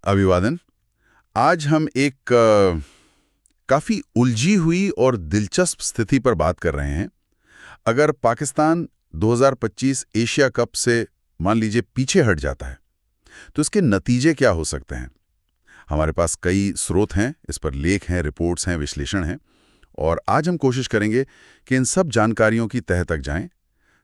अभिवादन। आज हम एक काफ़ी उलझी हुई और दिलचस्प स्थिति पर बात कर रहे हैं। अगर पाकिस्तान 2025 एशिया कप से मान लीजिए पीछे हट जाता है तो इसके नतीजे क्या हो सकते हैं। हमारे पास कई स्रोत हैं, इस पर लेख हैं, रिपोर्ट्स हैं, विश्लेषण हैं, और आज हम कोशिश करेंगे कि इन सब जानकारियों की तह तक जाएं,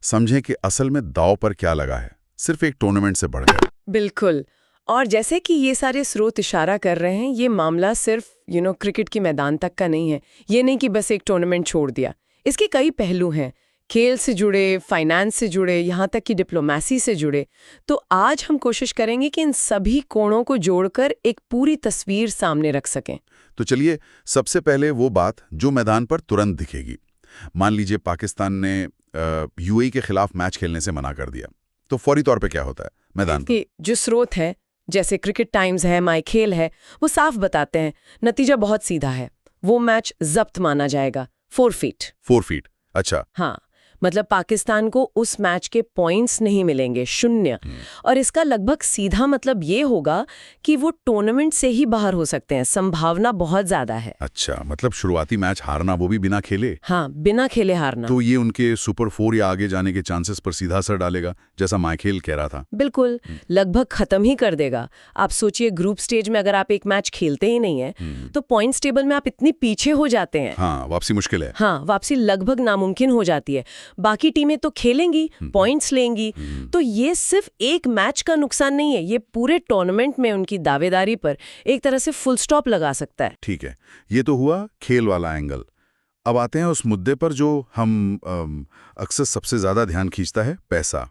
समझें कि असल में दांव पर क्या लगा है, सिर्फ एक टूर्नामेंट से बढ़कर। बिल्कुल। और जैसे कि ये सारे स्रोत इशारा कर रहे हैं, ये मामला सिर्फ क्रिकेट के मैदान तक का नहीं है। ये नहीं कि बस एक टूर्नामेंट छोड़ दिया। इसके कई पहलू हैं, खेल से जुड़े, फाइनेंस से जुड़े, यहाँ तक कि डिप्लोमेसी से जुड़े। तो आज हम कोशिश करेंगे कि इन सभी कोणों को जोड़कर एक पूरी तस्वीर सामने रख सकें। तो चलिए, सबसे पहले वो बात जो मैदान पर तुरंत दिखेगी। मान लीजिए पाकिस्तान ने यूएई के खिलाफ मैच खेलने से मना कर दिया, तो फौरी तौर पे क्या होता है मैदान पर? जो स्रोत है, जैसे क्रिकेट टाइम्स है, माई खेल है, वो साफ बताते हैं नतीजा बहुत सीधा है। वो मैच जब्त माना जाएगा, फोरफीट। फोरफीट, अच्छा। हाँ, मतलब पाकिस्तान को उस मैच के पॉइंट्स नहीं मिलेंगे, 0। और इसका लगभग सीधा मतलब ये होगा कि वो टूर्नामेंट से ही बाहर हो सकते हैं। संभावना बहुत ज्यादा है। अच्छा, मतलब शुरुआती मैच हारना, वो भी बिना खेले? हाँ, बिना खेले हारना। तो ये उनके सुपर 4 या आगे जाने के चांसेस पर सीधा असर डालेगा, जैसा माइखेल कह रहा था। बिल्कुल, लगभग खत्म ही कर देगा। आप सोचिए, ग्रुप स्टेज में अगर आप एक मैच खेलते ही नहीं है तो पॉइंट्स टेबल में आप इतनी पीछे हो जाते हैं। हाँ, वापसी मुश्किल है। हाँ, वापसी लगभग नामुमकिन हो जाती है। बाकी टीमें तो खेलेंगी, पॉइंट्स लेंगी। तो ये सिर्फ एक मैच का नुकसान नहीं है, ये पूरे टूर्नामेंट में उनकी दावेदारी पर एक तरह से फुल स्टॉप लगा सकता है। ठीक है, ये तो हुआ खेल वाला एंगल। अब आते हैं उस मुद्दे पर जो हम अक्सर सबसे ज्यादा ध्यान खींचता है, पैसा।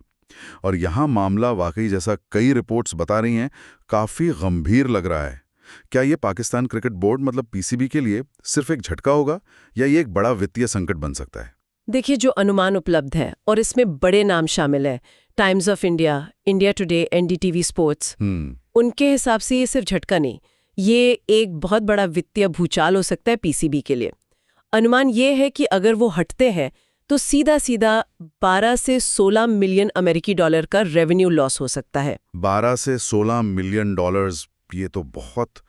और यहाँ मामला वाकई, जैसा कई रिपोर्ट्स बता रही हैं, काफी गंभीर लग रहा है। क्या ये पाकिस्तान क्रिकेट बोर्ड मतलब पीसीबी के लिए सिर्फ एक झटका होगा, या ये एक बड़ा वित्तीय संकट बन सकता है? देखिए, जो अनुमान उपलब्ध है, और इसमें बड़े नाम शामिल है, times of India, India today, NDTV sports, उनके हिसाब से ये सिर्फ झटका नहीं, ये एक बहुत बड़ा वित्तीय भूचाल हो सकता है पीसीबी के लिए। अनुमान ये है कि अगर वो हटते हैं तो सीधा सीधा 12 से 16 मिलियन अमेरिकी डॉलर का रेवेन्यू लॉस हो सकता है। 12 से 16 मिलियन डॉलर्स, ये तो बहुत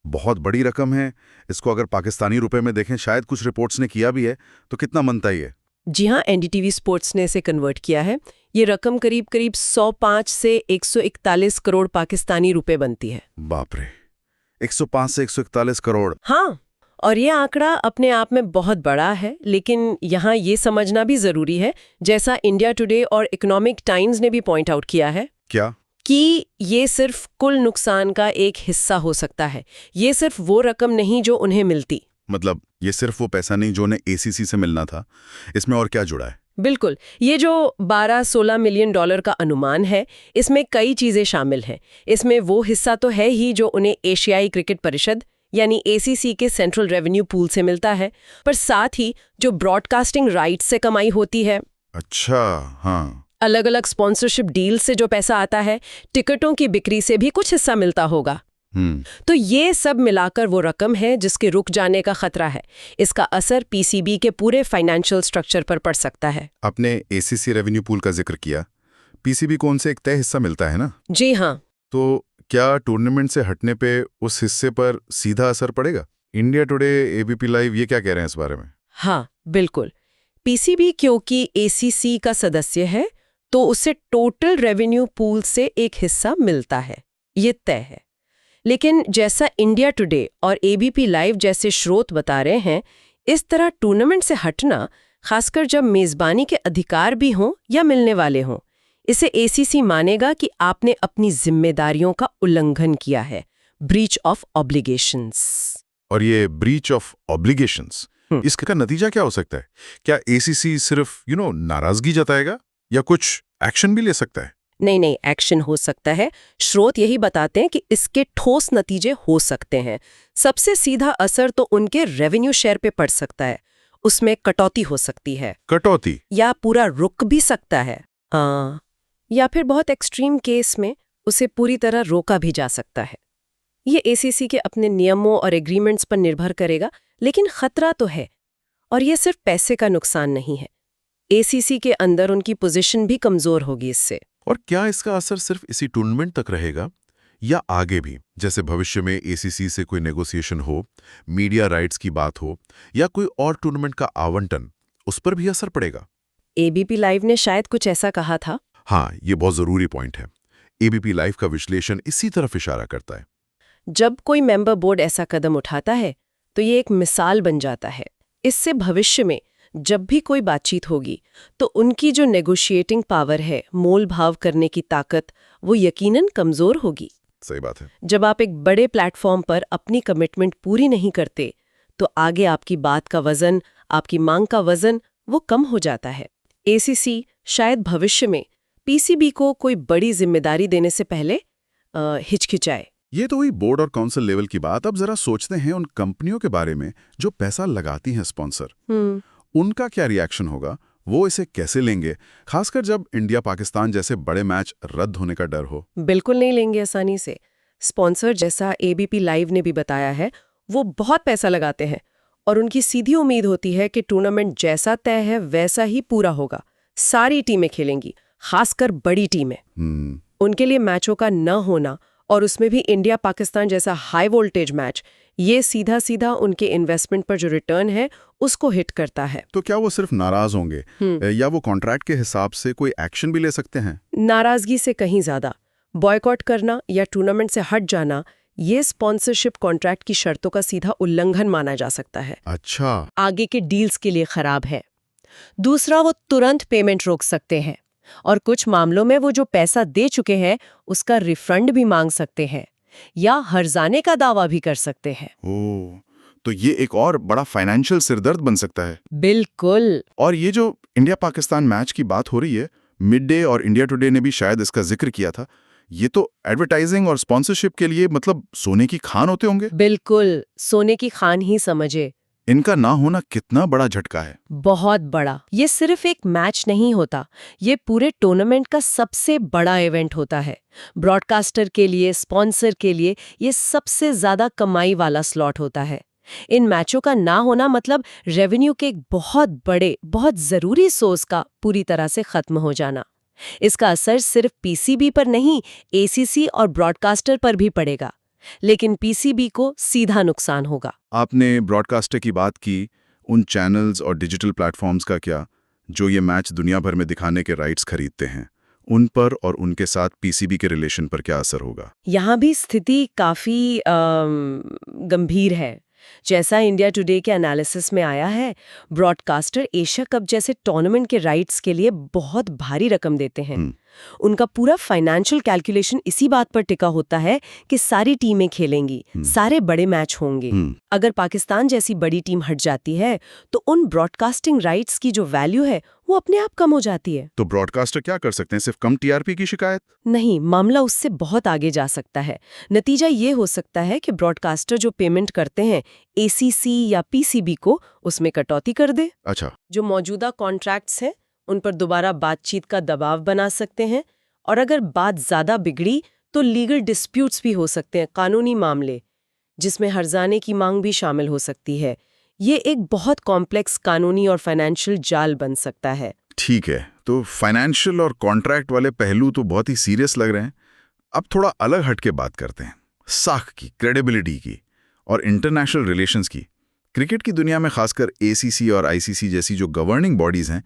बहुत बड़ी रकम है। इसको अगर पाकिस्तानी रुपए में देखें, शायद कुछ रिपोर्ट्स ने किया भी है, तो कितना बनता है ये? जी हाँ, एनडीटीवी स्पोर्ट्स ने इसे कन्वर्ट किया है। ये रकम करीब 105 से 141 करोड़ पाकिस्तानी रुपए बनती है। बाप रे, 105 से 141 करोड़। हाँ, और ये आंकड़ा अपने आप में बहुत बड़ा है, लेकिन यहाँ ये समझना भी जरूरी है, जैसा इंडिया टुडे और इकोनॉमिक टाइम्स ने भी पॉइंट आउट किया है, क्या? कि ये सिर्फ कुल नुकसान का एक हिस्सा हो सकता है। ये सिर्फ वो रकम नहीं जो उन्हें मिलती। मतलब ये सिर्फ वो पैसा नहीं जो उन्हें एसीसी से मिलना था, इसमें और क्या जुड़ा है? बिल्कुल, ये जो 12-16 मिलियन डॉलर का अनुमान है, इसमें कई चीजें शामिल हैं। इसमें वो हिस्सा तो है ही जो उन्हें एशियाई क्रिकेट परिषद यानी एसीसी के सेंट्रल रेवेन्यू पूल से मिलता है, पर साथ ही जो ब्रॉडकास्टिंग राइट्स से कमाई होती है। अच्छा, हाँ। अलग अलग स्पॉन्सरशिप डील से जो पैसा आता है, टिकटों की बिक्री से भी कुछ हिस्सा मिलता होगा। तो ये सब मिलाकर वो रकम है जिसके रुक जाने का खतरा है। इसका असर पीसीबी के पूरे फाइनेंशियल स्ट्रक्चर पर पड़ सकता है। आपने एसीसी रेवेन्यू पूल का जिक्र किया, पीसीबी को उनसे एक तय हिस्सा मिलता है ना? जी हाँ। तो क्या टूर्नामेंट से हटने पे उस हिस्से पर सीधा असर पड़ेगा? इंडिया टुडे, एबीपी लाइव, ये क्या कह रहे हैं इस बारे में? हाँ, बिल्कुल। पीसीबी क्योंकि एसीसी का सदस्य है, तो उसे टोटल रेवेन्यू पूल से एक हिस्सा मिलता है, ये तय है। लेकिन जैसा इंडिया टुडे और एबीपी लाइव जैसे स्रोत बता रहे हैं, इस तरह टूर्नामेंट से हटना, खासकर जब मेजबानी के अधिकार भी हों या मिलने वाले हों, इसे एसीसी मानेगा कि आपने अपनी जिम्मेदारियों का उल्लंघन किया है, ब्रीच ऑफ ऑब्लिगेशंस। और ये ब्रीच ऑफ ऑब्लिगेशंस, इसका नतीजा क्या हो सकता है? क्या एसीसी सिर्फ नाराजगी जताएगा, या कुछ एक्शन भी ले सकता है? नहीं, एक्शन हो सकता है। स्रोत यही बताते हैं कि इसके ठोस नतीजे हो सकते हैं। सबसे सीधा असर तो उनके रेवेन्यू शेयर पे पड़ सकता है, उसमें कटौती हो सकती है। कटौती? या पूरा रुक भी सकता है। हाँ, या फिर बहुत एक्सट्रीम केस में उसे पूरी तरह रोका भी जा सकता है। ये एसीसी के अपने नियमों और एग्रीमेंट्स पर निर्भर करेगा, लेकिन खतरा तो है। और ये सिर्फ पैसे का नुकसान नहीं है, एसीसी के अंदर उनकी पोजीशन भी कमजोर होगी इससे। और क्या इसका असर सिर्फ इसी टूर्नामेंट तक रहेगा, या आगे भी, जैसे भविष्य में एसीसी से कोई नेगोशिएशन हो, मीडिया राइट्स की बात हो या कोई और टूर्नामेंट का आवंटन, उस पर भी असर पड़ेगा? एबीपी लाइव ने शायद कुछ ऐसा कहा था। हाँ, ये बहुत जरूरी पॉइंट है। एबीपी लाइव का विश्लेषण इसी तरफ इशारा करता है। जब कोई मेंबर बोर्ड ऐसा कदम उठाता है तो ये एक मिसाल बन जाता है। इससे भविष्य में जब भी कोई बातचीत होगी तो उनकी जो नेगोशिएटिंग पावर है, मोल भाव करने की ताकत, वो यकीनन कमजोर होगी। सही बात है। जब आप एक बड़े प्लेटफॉर्म पर अपनी कमिटमेंट पूरी नहीं करते तो आगे आपकी बात का वजन, आपकी मांग का वजन, वो कम हो जाता है। एसीसी शायद भविष्य में पीसीबी को कोई बड़ी जिम्मेदारी देने से पहले हिचकिचाए। ये तो हुई बोर्ड और काउंसिल लेवल की बात। अब जरा सोचते हैं उन कंपनियों के बारे में जो पैसा लगाती हैं स्पॉन्सर। उनका क्या रिएक्शन होगा? वो इसे कैसे लेंगे, खासकर जब इंडिया पाकिस्तान जैसे बड़े मैच रद्द होने का डर हो? बिल्कुल नहीं लेंगे आसानी से। स्पॉन्सर, जैसा एबीपी लाइव ने भी बताया है, वो बहुत पैसा लगाते हैं और उनकी सीधी उम्मीद होती है कि टूर्नामेंट जैसा तय है वैसा ही पूरा होगा। सारी टीमें खेलेंगी, खासकर बड़ी टीमें। उनके लिए मैचों का न होना, और उसमें भी इंडिया पाकिस्तान जैसा हाई वोल्टेज मैच, ये सीधा सीधा उनके इन्वेस्टमेंट पर जो रिटर्न है उसको हिट करता है। तो क्या वो सिर्फ नाराज होंगे या वो कॉन्ट्रैक्ट के हिसाब से कोई एक्शन भी ले सकते हैं? नाराजगी से कहीं ज्यादा बॉयकॉट करना या टूर्नामेंट से हट जाना, ये स्पॉन्सरशिप कॉन्ट्रैक्ट की शर्तों का सीधा उल्लंघन माना जा सकता है। अच्छा। आगे के डील्स के लिए खराब है। दूसरा, वो तुरंत पेमेंट रोक सकते हैं और कुछ मामलों में वो जो पैसा दे चुके हैं उसका रिफंड भी मांग सकते हैं या हर्जाने का दावा भी कर सकते हैं। ओह, तो ये एक और बड़ा फाइनेंशियल सिरदर्द बन सकता है। बिल्कुल। और ये जो इंडिया पाकिस्तान मैच की बात हो रही है, मिड डे और इंडिया टुडे ने भी शायद इसका जिक्र किया था। ये तो एडवर्टाइजिंग और स्पॉन्सरशिप के लिए मतलब सोने की खान होते होंगे। बिल्कुल, सोने की खान ही समझे। इनका ना होना कितना बड़ा झटका है। बहुत बड़ा। ये सिर्फ एक मैच नहीं होता, ये पूरे टूर्नामेंट का सबसे बड़ा इवेंट होता है। ब्रॉडकास्टर के लिए, स्पॉन्सर के लिए ये सबसे ज्यादा कमाई वाला स्लॉट होता है। इन मैचों का ना होना मतलब रेवेन्यू के एक बहुत बड़े, बहुत जरूरी सोर्स का पूरी तरह से खत्म हो जाना। इसका असर सिर्फ पीसीबी पर नहीं, एसीसी और ब्रॉडकास्टर पर भी पड़ेगा, लेकिन पीसीबी को सीधा नुकसान होगा। आपने ब्रॉडकास्टर की बात की, उन चैनल्स और डिजिटल प्लेटफॉर्म्स का क्या, जो ये मैच दुनिया भर में दिखाने के राइट्स खरीदते हैं? उन पर और उनके साथ पीसीबी के रिलेशन पर क्या असर होगा? यहाँ भी स्थिति काफी गंभीर है। जैसा इंडिया टुडे के एनालिसिस में आया है, ब्रॉडकास्टर एशिया कप जैसे टूर्नामेंट के राइट्स के लिए बहुत भारी रकम देते हैं। उनका पूरा फाइनेंशियल कैलकुलेशन इसी बात पर टिका होता है कि सारी टीमें खेलेंगी, सारे बड़े मैच होंगे। अगर पाकिस्तान जैसी बड़ी टीम हट जाती है तो उन ब्रॉडकास्टिंग राइट्स की जो वैल्यू है वो अपने आप कम हो जाती है। तो ब्रॉडकास्टर क्या कर सकते हैं? सिर्फ कम टीआरपी की शिकायत? नहीं, मामला उससे बहुत आगे जा सकता है। नतीजा ये हो सकता है कि ब्रॉडकास्टर जो पेमेंट करते हैं एसीसी या पीसीबी को, उसमें कटौती कर दे। अच्छा। जो मौजूदा कॉन्ट्रैक्ट्स हैं उन पर दोबारा बातचीत का दबाव बना सकते हैं, और अगर बात ज्यादा बिगड़ी तो लीगल डिस्प्यूट्स भी हो सकते हैं, कानूनी मामले, जिसमें हर्जाने की मांग भी शामिल हो सकती है। ये एक बहुत कॉम्प्लेक्स कानूनी और फाइनेंशियल जाल बन सकता है। ठीक है, तो फाइनेंशियल और कॉन्ट्रैक्ट वाले पहलू तो बहुत ही सीरियस लग रहे हैं। अब थोड़ा अलग हट के बात करते हैं, साख की, क्रेडिबिलिटी की और इंटरनेशनल रिलेशंस की। क्रिकेट की दुनिया में खासकर एसीसी और आईसीसी जैसी जो गवर्निंग बॉडीज हैं,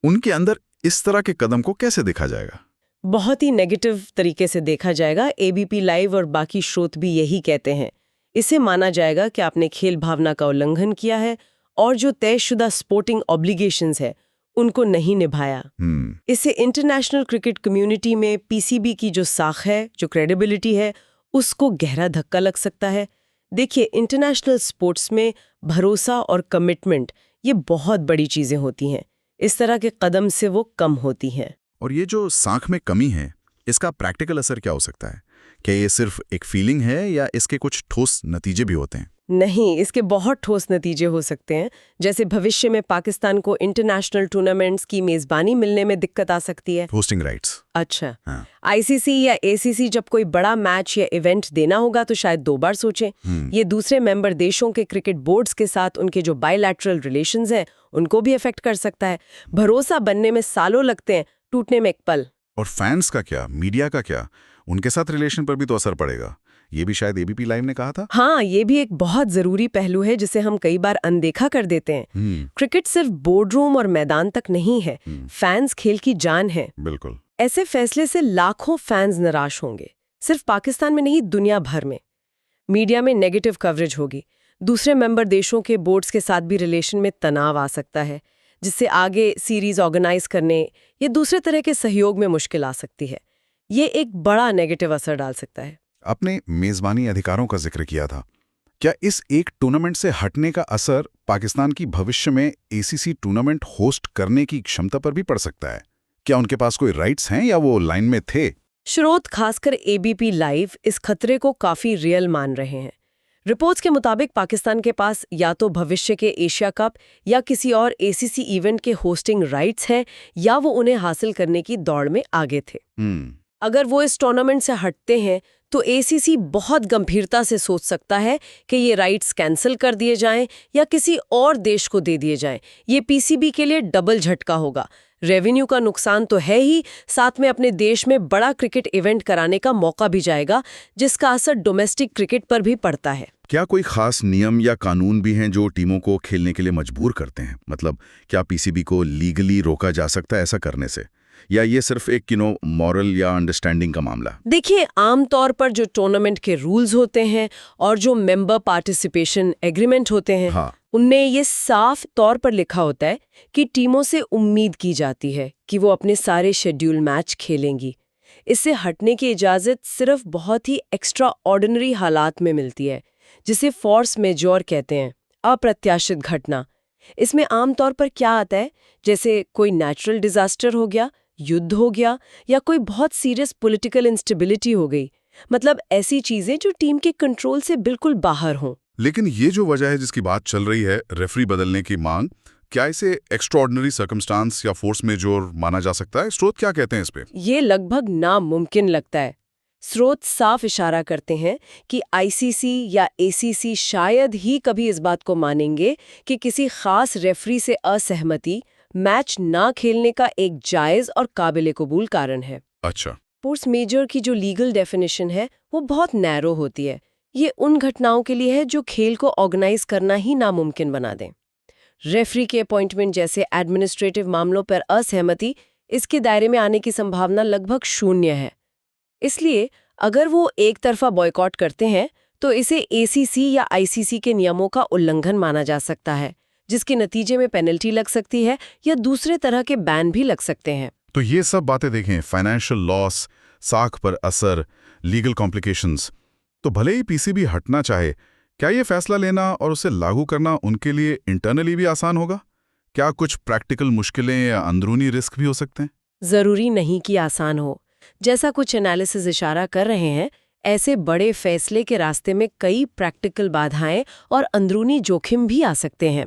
उनके अंदर इस तरह के कदम को कैसे देखा जाएगा? बहुत ही नेगेटिव तरीके से देखा जाएगा। एबीपी लाइव और बाकी स्रोत भी यही कहते हैं। इसे माना जाएगा कि आपने खेल भावना का उल्लंघन किया है और जो तयशुदा स्पोर्टिंग ऑब्लिगेशंस है उनको नहीं निभाया। इससे इंटरनेशनल क्रिकेट कम्युनिटी में पीसीबी की जो साख है, जो क्रेडिबिलिटी है, उसको गहरा धक्का लग सकता है। देखिए, इंटरनेशनल स्पोर्ट्स में भरोसा और कमिटमेंट ये बहुत बड़ी चीजें होती हैं। इस तरह के कदम से वो कम होती हैं। और ये जो साख में कमी है, इसका प्रैक्टिकल असर क्या हो सकता है? क्या ये सिर्फ एक फीलिंग है या इसके कुछ ठोस नतीजे भी होते हैं? नहीं, इसके बहुत ठोस नतीजे हो सकते हैं। जैसे भविष्य में पाकिस्तान को इंटरनेशनल टूर्नामेंट्स की मेजबानी मिलने में दिक्कत आ सकती है। Hosting rights. अच्छा। हाँ। आईसीसी या एसीसी जब कोई बड़ा मैच या इवेंट देना होगा तो शायद 2 बार सोचें। ये दूसरे मेंबर देशों के क्रिकेट बोर्ड्स के साथ उनके जो बायलैटरल रिलेशंस हैं उनको भी अफेक्ट कर सकता है। भरोसा बनने में सालों लगते हैं, टूटने में एक पल। और फैंस का क्या, मीडिया का क्या? उनके साथ रिलेशन पर भी तो असर पड़ेगा। ये भी शायद एबीपी लाइव ने कहा था। हाँ, ये भी एक बहुत जरूरी पहलू है जिसे हम कई बार अनदेखा कर देते हैं। क्रिकेट सिर्फ बोर्डरूम और मैदान तक नहीं है, फैंस खेल की जान है। बिल्कुल। ऐसे फैसले से लाखों फैंस निराश होंगे, सिर्फ पाकिस्तान में नहीं, दुनिया भर में। मीडिया में नेगेटिव कवरेज होगी, दूसरे मेंबर देशों के बोर्ड्स के साथ भी रिलेशन में तनाव आ सकता है, जिससे आगे सीरीज ऑर्गेनाइज करने या दूसरे तरह के सहयोग में मुश्किल आ सकती है। ये एक बड़ा नेगेटिव असर डाल सकता है। आपने मेजबानी अधिकारों का जिक्र किया था। क्या इस एक टूर्नामेंट से हटने का असर पाकिस्तान की भविष्य में एसीसी टूर्नामेंट होस्ट करने की क्षमता पर भी पड़ सकता है? क्या उनके पास कोई राइट्स हैं या वो लाइन में थे? स्रोत खासकर एबीपी लाइव इस खतरे को काफी रियल मान रहे हैं। रिपोर्ट्स के मुताबिक पाकिस्तान के पास या तो भविष्य के एशिया कप या किसी और एसीसी इवेंट के होस्टिंग राइट्स हैं, या वो उन्हें हासिल करने की दौड़ में आगे थे। अगर वो इस टूर्नामेंट से हटते हैं तो एसीसी बहुत गंभीरता से सोच सकता है कि ये राइट्स कैंसिल कर दिए जाएं या किसी और देश को दे दिए जाएं। ये पीसीबी के लिए डबल झटका होगा। रेवेन्यू का नुकसान तो है ही, साथ में अपने देश में बड़ा क्रिकेट इवेंट कराने का मौका भी जाएगा, जिसका असर डोमेस्टिक क्रिकेट पर भी पड़ता है। क्या कोई खास नियम या कानून भी हैं जो टीमों को खेलने के लिए मजबूर करते हैं? मतलब क्या पीसीबी को लीगली रोका जा सकता है ऐसा करने से, या ये सिर्फ एक मॉरल या अंडरस्टैंडिंग का मामला? देखिए, आमतौर पर जो टूर्नामेंट के रूल्स होते हैं और जो मेंबर पार्टिसिपेशन एग्रीमेंट होते हैं, हाँ। उनमें ये साफ तौर पर लिखा होता है कि टीमों से उम्मीद की जाती है कि वो अपने सारे शेड्यूल मैच खेलेंगी। इससे हटने की इजाज़त सिर्फ बहुत ही एक्स्ट्रा ऑर्डिनरी हालात में मिलती है, जिसे फोर्स मेजॉर कहते हैं, अप्रत्याशित घटना। इसमें आमतौर पर क्या आता है, जैसे कोई नेचुरल डिजास्टर हो गया, युद्ध हो गया, या कोई बहुत सीरियस पॉलिटिकल इंस्टेबिलिटी हो गई। मतलब ऐसी चीजें जो टीम के कंट्रोल से बिल्कुल बाहर हों। लेकिन ये जो वजह है जिसकी बात चल रही है, रेफरी बदलने की मांग, क्या इसे एक्स्ट्राऑर्डिनरी सर्कमस्टांस या फोर्स मेजोर माना जा सकता है? स्रोत क्या कहते हैं इस पे? ये लगभग नामुमकिन लगता है। स्रोत साफ इशारा करते हैं कि आईसीसी या एसीसी शायद ही कभी इस बात को मानेंगे कि किसी खास रेफरी से असहमति मैच ना खेलने का एक जायज और काबिल कबूल कारण है। अच्छा। फोर्स मेजर की जो लीगल डेफिनेशन है वो बहुत नैरो होती है। ये उन घटनाओं के लिए है जो खेल को ऑर्गेनाइज करना ही नामुमकिन बना दें। रेफरी के अपॉइंटमेंट जैसे एडमिनिस्ट्रेटिव मामलों पर असहमति इसके दायरे में आने की संभावना लगभग शून्य है। इसलिए अगर वो एक तरफा बॉयकॉट करते हैं तो इसे एसीसी या आईसीसी के नियमों का उल्लंघन माना जा सकता है, जिसके नतीजे में पेनल्टी लग सकती है या दूसरे तरह के बैन भी लग सकते हैं। तो ये सब बातें देखें, फाइनेंशियल लॉस, साख पर असर, लीगल कॉम्प्लिकेशंस, तो भले ही पीसीबी हटना चाहे, क्या ये फैसला लेना और उसे लागू करना उनके लिए इंटरनली भी आसान होगा? क्या कुछ प्रैक्टिकल मुश्किलें या अंदरूनी रिस्क भी हो सकते हैं? जरूरी नहीं कि आसान हो। जैसा कुछ एनालिसिस इशारा कर रहे हैं, ऐसे बड़े फैसले के रास्ते में कई प्रैक्टिकल बाधाएं और अंदरूनी जोखिम भी आ सकते हैं।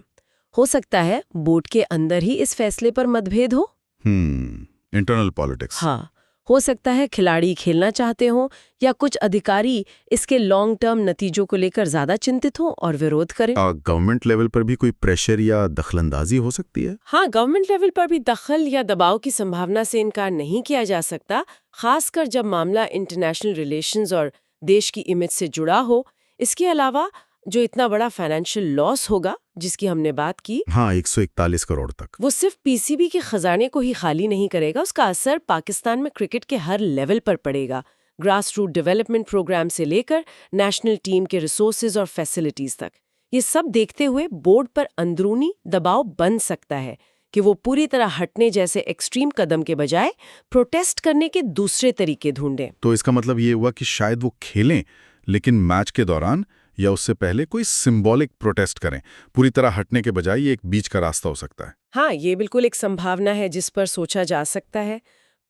हो सकता है बोर्ड के अंदर ही इस फैसले पर मतभेद हो। Internal politics. हाँ, हो सकता है खिलाड़ी खेलना चाहते हों या कुछ अधिकारी इसके लॉन्ग टर्म नतीजों को लेकर ज्यादा चिंतित हों और विरोध करें। गवर्नमेंट लेवल पर भी कोई प्रेशर या दखलंदाजी हो सकती है? हाँ, गवर्नमेंट लेवल पर भी दखल या दबाव की संभावना से इनकार नहीं किया जा सकता, खासकर जब मामला इंटरनेशनल रिलेशंस और देश की इमेज से जुड़ा हो। इसके अलावा जो इतना बड़ा फाइनेंशियल लॉस होगा जिसकी हमने बात की, हाँ, 141 करोड़ तक, वो सिर्फ पीसीबी के खजाने को ही खाली नहीं करेगा, उसका असर पाकिस्तान में क्रिकेट के हर लेवल पर पड़ेगा, ग्रास रूट डेवलपमेंट प्रोग्राम से लेकर नेशनल टीम के रिसोर्सेज और फैसिलिटीज तक। ये सब देखते हुए बोर्ड पर अंदरूनी दबाव बन सकता है कि वो पूरी तरह हटने जैसे एक्सट्रीम कदम के बजाय प्रोटेस्ट करने के दूसरे तरीके ढूंढें। तो इसका मतलब ये हुआ कि शायद वो खेलें, लेकिन मैच के दौरान या उससे पहले कोई सिंबॉलिक प्रोटेस्ट करें। पूरी तरह हटने के बजाय ये एक बीच का रास्ता हो सकता है। हाँ, ये बिल्कुल एक संभावना है जिस पर सोचा जा सकता है।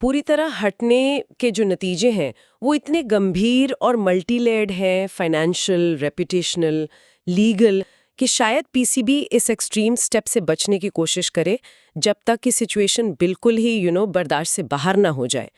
पूरी तरह हटने के जो नतीजे हैं वो इतने गंभीर और मल्टी लेयर्ड हैं, फाइनेंशियल, रेपुटेशनल, लीगल, कि शायद पीसीबी इस एक्सट्रीम स्टेप से बचने की कोशिश करे जब तक कि सिचुएशन बिल्कुल ही बर्दाश्त से बाहर ना हो जाए।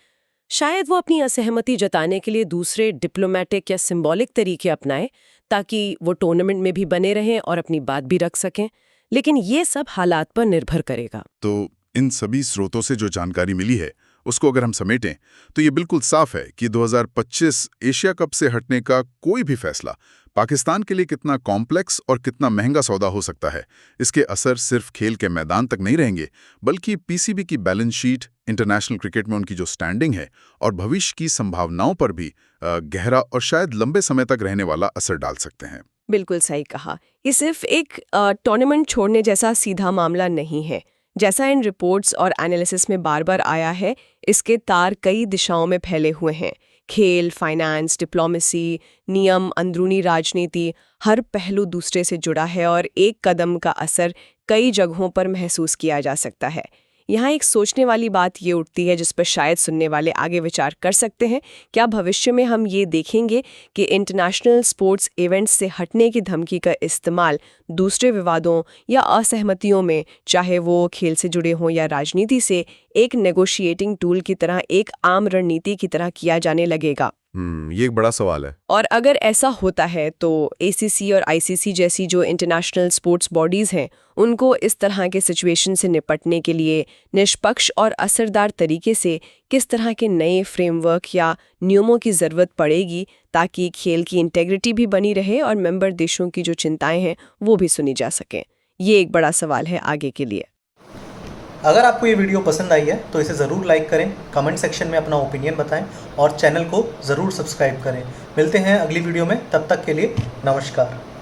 शायद वो अपनी असहमति जताने के लिए दूसरे डिप्लोमेटिक या सिंबॉलिक तरीके अपनाएं ताकि वो टूर्नामेंट में भी बने रहें और अपनी बात भी रख सकें, लेकिन ये सब हालात पर निर्भर करेगा। तो इन सभी स्रोतों से जो जानकारी मिली है उसको अगर हम समेटें तो ये बिल्कुल साफ है कि 2025 एशिया कप से हटने का कोई भी फैसला पाकिस्तान के लिए कितना कॉम्प्लेक्स और कितना महंगा सौदा हो सकता है, इसके असर सिर्फ खेल के मैदान तक नहीं रहेंगे, बल्कि पीसीबी की बैलेंस शीट, इंटरनेशनल क्रिकेट में उनकी जो स्टैंडिंग है और भविष्य की संभावनाओं पर भी गहरा और शायद लंबे समय तक रहने वाला असर डाल सकते हैं। बिल्कुल सही कहा। ये सिर्फ एक टूर्नामेंट छोड़ने जैसा सीधा मामला नहीं है। जैसा इन रिपोर्ट्स और एनालिसिस में बार बार आया है, इसके तार कई दिशाओं में फैले हुए हैं। खेल, फाइनेंस, डिप्लोमेसी, नियम, अंदरूनी राजनीति, हर पहलू दूसरे से जुड़ा है और एक कदम का असर कई जगहों पर महसूस किया जा सकता है। यहाँ एक सोचने वाली बात ये उठती है जिस पर शायद सुनने वाले आगे विचार कर सकते हैं। क्या भविष्य में हम ये देखेंगे कि इंटरनेशनल स्पोर्ट्स इवेंट्स से हटने की धमकी का इस्तेमाल दूसरे विवादों या असहमतियों में, चाहे वो खेल से जुड़े हों या राजनीति से, एक नेगोशिएटिंग टूल की तरह, एक आम रणनीति की तरह किया जाने लगेगा? ये एक बड़ा सवाल है। और अगर ऐसा होता है तो एसीसी और आईसीसी जैसी जो इंटरनेशनल स्पोर्ट्स बॉडीज हैं, उनको इस तरह के सिचुएशन से निपटने के लिए निष्पक्ष और असरदार तरीके से किस तरह के नए फ्रेमवर्क या नियमों की ज़रूरत पड़ेगी ताकि खेल की इंटेग्रिटी भी बनी रहे और मेंबर देशों की जो चिंताएं हैं वो भी सुनी जा सकें? ये एक बड़ा सवाल है आगे के लिए। अगर आपको ये वीडियो पसंद आई है तो इसे ज़रूर लाइक करें, कमेंट सेक्शन में अपना ओपिनियन बताएं और चैनल को ज़रूर सब्सक्राइब करें। मिलते हैं अगली वीडियो में, तब तक के लिए नमस्कार।